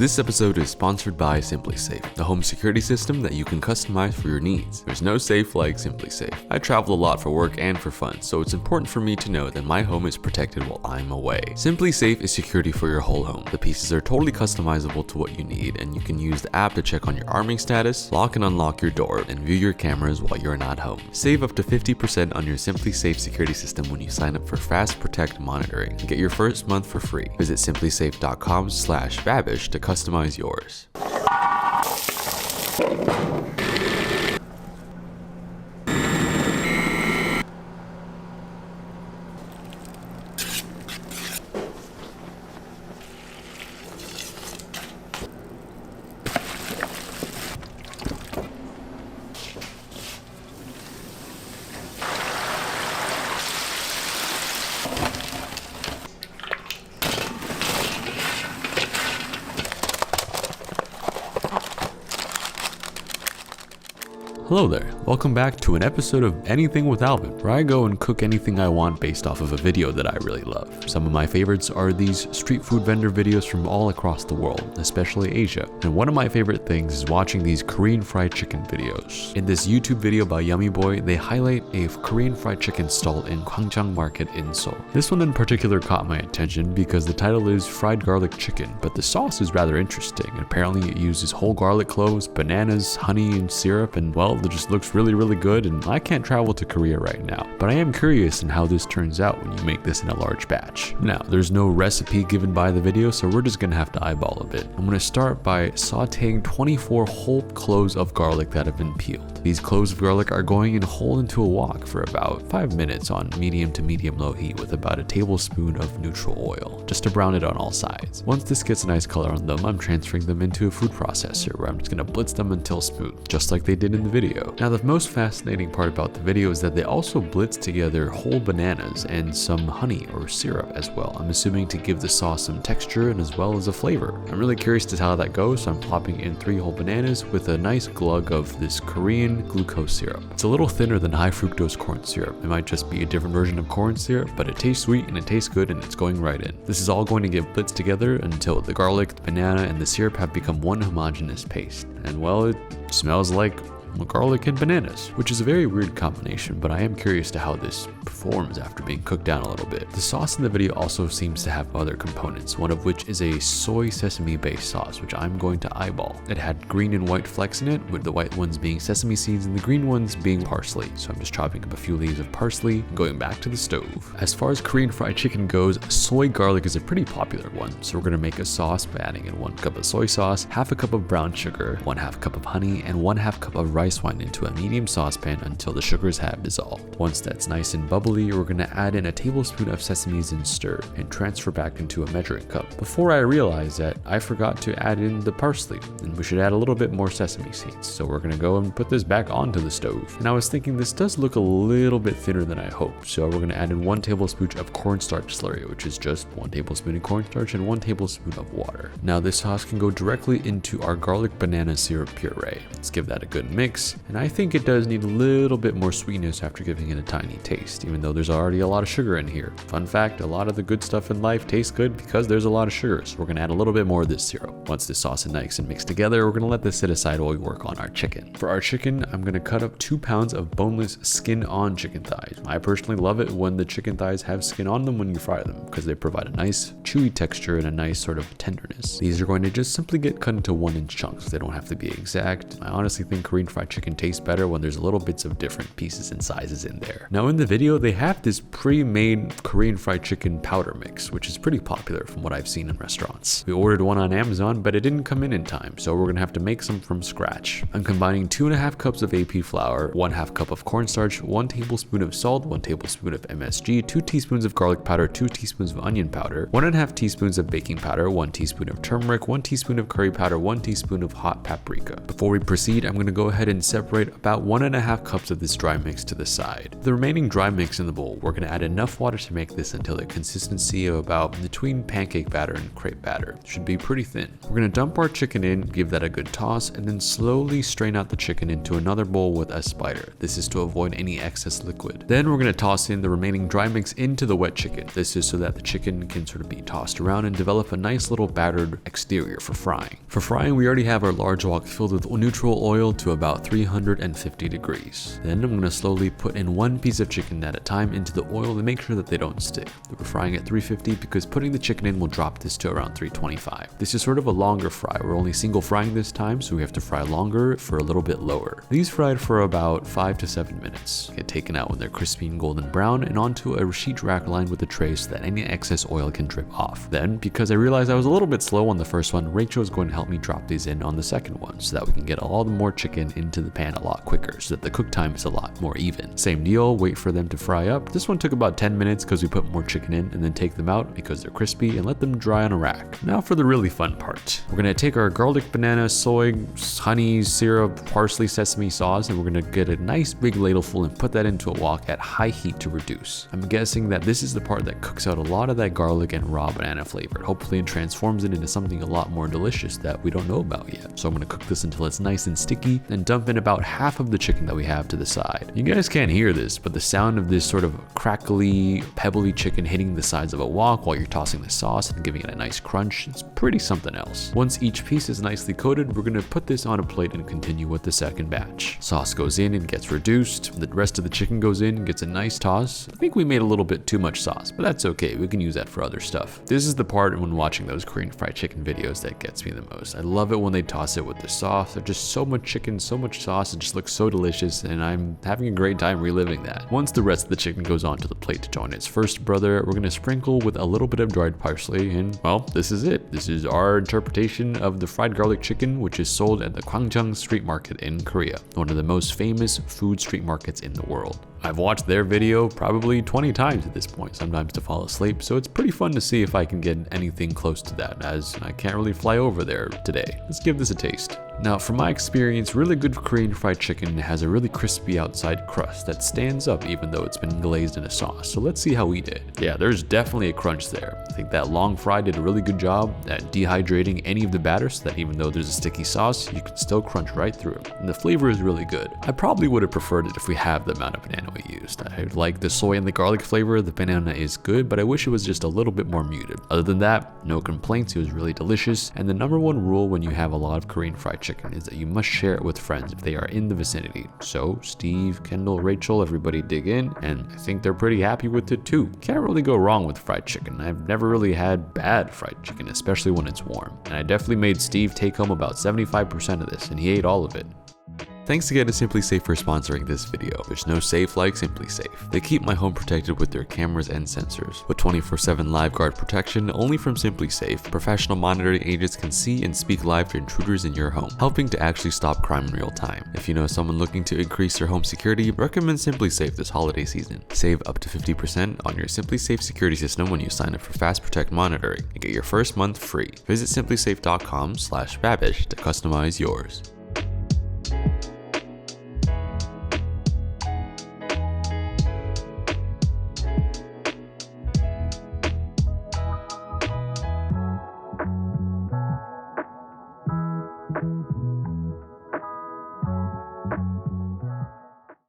This episode is sponsored by SimpliSafe, the home security system that you can customize for your needs. There's no safe like SimpliSafe. I travel a lot for work and for fun, so it's important for me to know that my home is protected while I'm away. SimpliSafe is security for your whole home. The pieces are totally customizable to what you need, and you can use the app to check on your arming status, lock and unlock your door, and view your cameras while you're not home. Save up to 50% on your SimpliSafe security system when you sign up for Fast Protect monitoring. Get your first month for free. Visit simplisafe.com/babish to customize yours. Hello there, welcome back to an episode of Anything with Alvin, where I go and cook anything I want based off of a video that I really love. Some of my favorites are these street food vendor videos from all across the world, especially Asia. And one of my favorite things is watching these Korean fried chicken videos. In this YouTube video by Yummy Boy, they highlight a Korean fried chicken stall in Gwangjang Market in Seoul. This one in particular caught my attention because the title is fried garlic chicken, but the sauce is rather interesting. Apparently it uses whole garlic cloves, bananas, honey, and syrup, and well, it just looks really good, and I can't travel to Korea right now, but I am curious in how this turns out when you make this in a large batch. Now, there's no recipe given by the video, so we're just gonna have to eyeball a bit. I'm gonna start by sauteing 24 whole cloves of garlic that have been peeled. These cloves of garlic are going in whole into a wok for about 5 minutes on medium to medium low heat with about a tablespoon of neutral oil, just to brown it on all sides. Once this gets a nice color on them, I'm transferring them into a food processor where I'm just gonna blitz them until smooth, just like they did in the video. Now, the most fascinating part about the video is that they also blitz together whole bananas and some honey or syrup as well. I'm assuming to give the sauce some texture and as well as a flavor. I'm really curious to see how that goes, so I'm plopping in 3 whole bananas with a nice glug of this Korean glucose syrup. It's a little thinner than high fructose corn syrup. It might just be a different version of corn syrup, but it tastes sweet and it tastes good and it's going right in. This is all going to get blitzed together until the garlic, the banana, and the syrup have become one homogeneous paste. And well, it smells like garlic and bananas, which is a very weird combination, but I am curious to how this performs after being cooked down a little bit. The sauce in the video also seems to have other components, one of which is a soy sesame based sauce, which I'm going to eyeball. It had green and white flecks in it, with the white ones being sesame seeds and the green ones being parsley. So I'm just chopping up a few leaves of parsley and going back to the stove. As far as Korean fried chicken goes, soy garlic is a pretty popular one. So we're going to make a sauce by adding in 1 cup of soy sauce, half a cup of brown sugar, 1/2 cup of honey, and 1/2 cup of rice wine into a medium saucepan until the sugars have dissolved. Once that's nice and bubbly, we're going to add in a tablespoon of sesame and stir and transfer back into a measuring cup. Before I realized that I forgot to add in the parsley, and we should add a little bit more sesame seeds. So we're going to go and put this back onto the stove. And I was thinking this does look a little bit thinner than I hoped, so we're going to add in 1 tablespoon of cornstarch slurry, which is just 1 tablespoon of cornstarch and 1 tablespoon of water. Now this sauce can go directly into our garlic banana syrup puree. Let's give that a good mix. And I think it does need a little bit more sweetness after giving it a tiny taste, even though there's already a lot of sugar in here. Fun fact, a lot of the good stuff in life tastes good because there's a lot of sugar, so we're going to add a little bit more of this syrup. Once this sauce is nice and mixed together, we're going to let this sit aside while we work on our chicken. For our chicken, I'm going to cut up 2 pounds of boneless skin-on chicken thighs. I personally love it when the chicken thighs have skin on them when you fry them, because they provide a nice chewy texture and a nice sort of tenderness. These are going to just simply get cut into 1-inch chunks. They don't have to be exact. I honestly think Korean fried chicken tastes better when there's little bits of different pieces and sizes in there. Now in the video, they have this pre-made Korean fried chicken powder mix, which is pretty popular from what I've seen in restaurants. We ordered one on Amazon, but it didn't come in time, so we're gonna have to make some from scratch. I'm combining 2.5 cups of AP flour, 1/2 cup of cornstarch, 1 tablespoon of salt, 1 tablespoon of MSG, 2 teaspoons of garlic powder, 2 teaspoons of onion powder, 1.5 teaspoons of baking powder, 1 teaspoon of turmeric, 1 teaspoon of curry powder, 1 teaspoon of hot paprika. Before we proceed, I'm gonna go ahead and separate about 1.5 cups of this dry mix to the side. The remaining dry mix in the bowl, we're going to add enough water to make this until a consistency of about between pancake batter and crepe batter. It should be pretty thin. We're going to dump our chicken in, give that a good toss, and then slowly strain out the chicken into another bowl with a spider. This is to avoid any excess liquid. Then we're going to toss in the remaining dry mix into the wet chicken. This is so that the chicken can sort of be tossed around and develop a nice little battered exterior for frying. For frying, we already have our large wok filled with neutral oil to about 350 degrees. Then I'm going to slowly put in one piece of chicken at a time into the oil to make sure that they don't stick. We're frying at 350 because putting the chicken in will drop this to around 325. This is sort of a longer fry. We're only single frying this time, so we have to fry longer for a little bit lower. These fried for about 5 to 7 minutes. Get taken out when they're crispy and golden brown and onto a sheet rack lined with a tray so that any excess oil can drip off. Then, because I realized I was a little bit slow on the first one, Rachel is going to help me drop these in on the second one so that we can get all the more chicken into the pan a lot quicker so that the cook time is a lot more even. Same deal, wait for them to fry up. This one took about 10 minutes because we put more chicken in, and then take them out because they're crispy and let them dry on a rack. Now for the really fun part. We're going to take our garlic, banana, soy, honey, syrup, parsley, sesame sauce, and we're going to get a nice big ladleful and put that into a wok at high heat to reduce. I'm guessing that this is the part that cooks out a lot of that garlic and raw banana flavor. Hopefully it transforms it into something a lot more delicious that we don't know about yet. So I'm going to cook this until it's nice and sticky and dump in about half of the chicken that we have to the side. You guys can't hear this, but the sound of this sort of crackly, pebbly chicken hitting the sides of a wok while you're tossing the sauce and giving it a nice crunch, it's pretty something else. Once each piece is nicely coated, we're going to put this on a plate and continue with the second batch. Sauce goes in and gets reduced. The rest of the chicken goes in and gets a nice toss. I think we made a little bit too much sauce, but that's okay. We can use that for other stuff. This is the part when watching those Korean fried chicken videos that gets me the most. I love it when they toss it with the sauce. There's just so much chicken, so much sauce. It just looks so delicious, and I'm having a great time reliving that. Once the rest of the chicken goes onto the plate to join its first brother, we're going to sprinkle with a little bit of dried parsley, and well, this is it. This is our interpretation of the fried garlic chicken, which is sold at the Gwangjang street market in Korea, one of the most famous food street markets in the world. I've watched their video probably 20 times at this point, sometimes to fall asleep, so it's pretty fun to see if I can get anything close to that, as I can't really fly over there today. Let's give this a taste. Now, from my experience, really good Korean fried chicken has a really crispy outside crust that stands up even though it's been glazed in a sauce. So let's see how we did. Yeah, there's definitely a crunch there. I think that long fry did a really good job at dehydrating any of the batter so that even though there's a sticky sauce, you can still crunch right through it. And the flavor is really good. I probably would have preferred it if we have the amount of banana we used. I like the soy and the garlic flavor. The banana is good, but I wish it was just a little bit more muted. Other than that, no complaints. It was really delicious. And the number one rule when you have a lot of Korean fried chicken is that you must share it with friends if they are in the vicinity. So Steve, Kendall, Rachel, everybody dig in, and I think they're pretty happy with it too. Can't really go wrong with fried chicken. I've never really had bad fried chicken, especially when it's warm. And I definitely made Steve take home about 75% of this, and he ate all of it. Thanks again to SimpliSafe for sponsoring this video. There's no safe like SimpliSafe. They keep my home protected with their cameras and sensors. With 24/7 live guard protection only from SimpliSafe, professional monitoring agents can see and speak live to intruders in your home, helping to actually stop crime in real time. If you know someone looking to increase their home security, recommend SimpliSafe this holiday season. Save up to 50% on your SimpliSafe security system when you sign up for Fast Protect monitoring and get your first month free. Visit simplisafe.com/babish to customize yours.